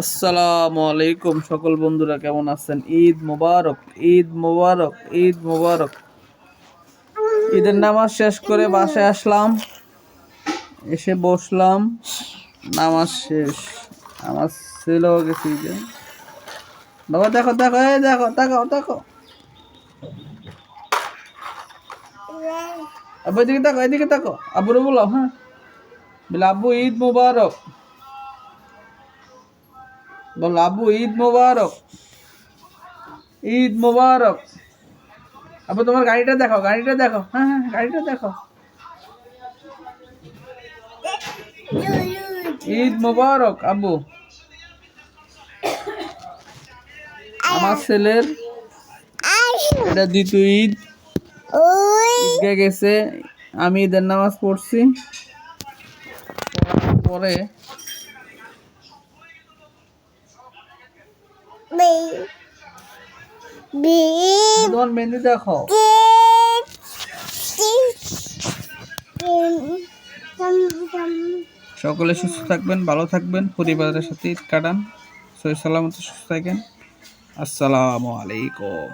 আসসালামু আলাইকুম সকল বন্ধুরা, কেমন আছেন? ঈদ মোবারক, ঈদ মোবারক, ঈদ মোবারক। ঈদের নামাজ শেষ করে বাসায় আসলাম, এসে বসলাম, নামাজ শেষ। আমার ছেলেও গেছি যে, বাবা দেখো দেখো, এই দেখো, তাকাও তাকাও, আব্বু এদিকে তাকো, এদিকে তাকো, আব্বুরে বলো, হ্যাঁ বলে আব্বু ঈদ মোবারক, বল আব্বু ঈদ মোবারক, ঈদ মোবারক। আব্বু তোমার গাড়িটা দেখো, গাড়িটা দেখো, হ্যাঁ হ্যাঁ গাড়িটা দেখো। ঈদ মোবারক আব্বু। আমার ছেলের এটা দ্বিতীয় ঈদ, ঈদগাহ গেছে, আমি ঈদের নামাজ পড়ছি, পরে তোমার মেহেন্দি দেখো। সকলে সুস্থ থাকবেন, ভালো থাকবেন, পরিবারের সাথে ঈদ কাটান, সহি সালামত সুস্থ থাকেন। আসসালামু আলাইকুম।